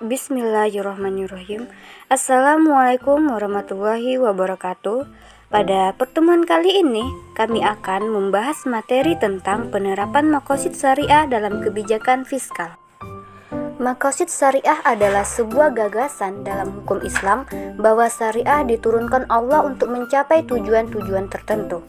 Bismillahirrahmanirrahim. Assalamualaikum warahmatullahi wabarakatuh. Pada pertemuan kali ini, kami akan membahas materi tentang penerapan maqasid syariah dalam kebijakan fiskal. Maqasid syariah adalah sebuah gagasan dalam hukum Islam bahwa syariah diturunkan Allah untuk mencapai tujuan-tujuan tertentu.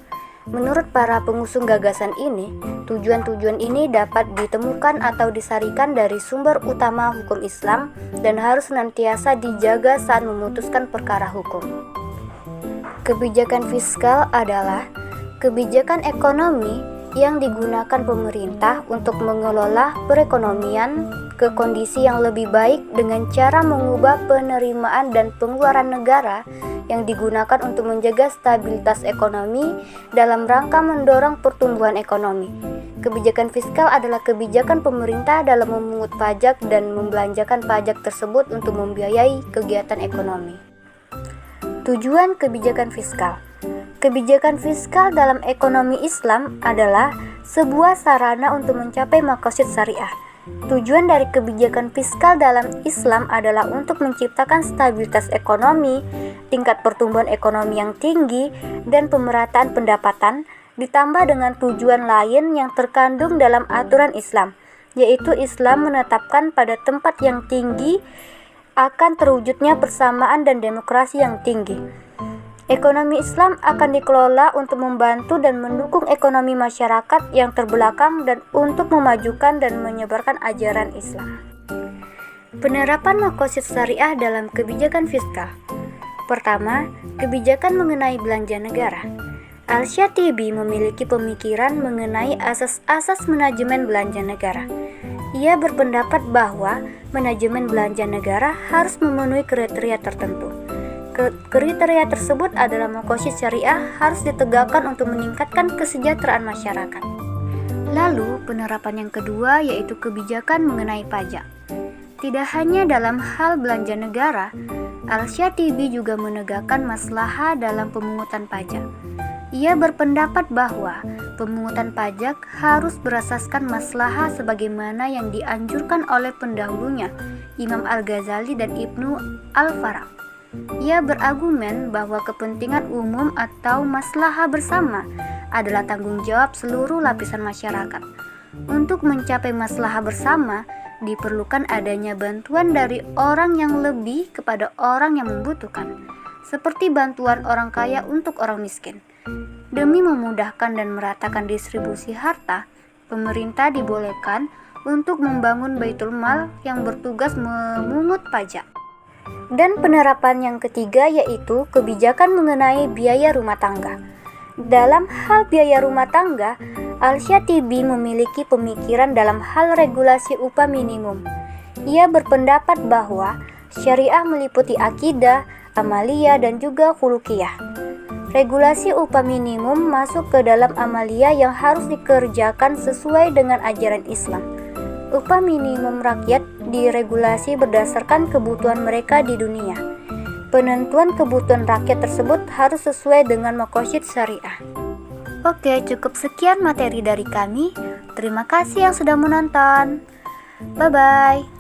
Menurut para pengusung gagasan ini, tujuan-tujuan ini dapat ditemukan atau disarikan dari sumber utama hukum Islam dan harus senantiasa dijaga saat memutuskan perkara hukum. Kebijakan fiskal adalah kebijakan ekonomi yang digunakan pemerintah untuk mengelola perekonomian ke kondisi yang lebih baik dengan cara mengubah penerimaan dan pengeluaran negara yang digunakan untuk menjaga stabilitas ekonomi dalam rangka mendorong pertumbuhan ekonomi. Kebijakan fiskal adalah kebijakan pemerintah dalam memungut pajak dan membelanjakan pajak tersebut untuk membiayai kegiatan ekonomi. Tujuan kebijakan fiskal. Kebijakan fiskal dalam ekonomi Islam adalah sebuah sarana untuk mencapai maqasid syariah. Tujuan dari kebijakan fiskal dalam Islam adalah untuk menciptakan stabilitas ekonomi, tingkat pertumbuhan ekonomi yang tinggi, dan pemerataan pendapatan, ditambah dengan tujuan lain yang terkandung dalam aturan Islam, yaitu Islam menetapkan pada tempat yang tinggi akan terwujudnya persamaan dan demokrasi yang tinggi. Ekonomi Islam akan dikelola untuk membantu dan mendukung ekonomi masyarakat yang terbelakang dan untuk memajukan dan menyebarkan ajaran Islam. Penerapan maqasid syariah dalam kebijakan fiskal. Pertama, kebijakan mengenai belanja negara. Al-Syatibi memiliki pemikiran mengenai asas-asas manajemen belanja negara. Ia berpendapat bahwa manajemen belanja negara harus memenuhi kriteria tertentu. Kriteria tersebut adalah maqasid syariah harus ditegakkan untuk meningkatkan kesejahteraan masyarakat. Lalu, penerapan yang kedua yaitu kebijakan mengenai pajak. Tidak hanya dalam hal belanja negara, Al-Syatibi juga menegakkan maslahah dalam pemungutan pajak. Ia berpendapat bahwa pemungutan pajak harus berasaskan maslahah sebagaimana yang dianjurkan oleh pendahulunya, Imam Al-Ghazali dan Ibnu Al-Faraq. Ia berargumen bahwa kepentingan umum atau maslahah bersama adalah tanggung jawab seluruh lapisan masyarakat. Untuk mencapai maslahah bersama, diperlukan adanya bantuan dari orang yang lebih kepada orang yang membutuhkan, seperti bantuan orang kaya untuk orang miskin. Demi memudahkan dan meratakan distribusi harta, pemerintah dibolehkan untuk membangun baitul mal yang bertugas memungut pajak. Dan penerapan yang ketiga yaitu kebijakan mengenai biaya rumah tangga. Dalam hal biaya rumah tangga, Al-Syatibi memiliki pemikiran dalam hal regulasi upah minimum. Ia berpendapat bahwa syariah meliputi akidah, amaliyah, dan juga khuluqiyah. Regulasi upah minimum masuk ke dalam amaliyah yang harus dikerjakan sesuai dengan ajaran Islam. Upah minimum rakyat diregulasi berdasarkan kebutuhan mereka di dunia. Penentuan kebutuhan rakyat tersebut harus sesuai dengan maqasid syariah. Oke, cukup sekian materi dari kami. Terima kasih yang sudah menonton. Bye-bye.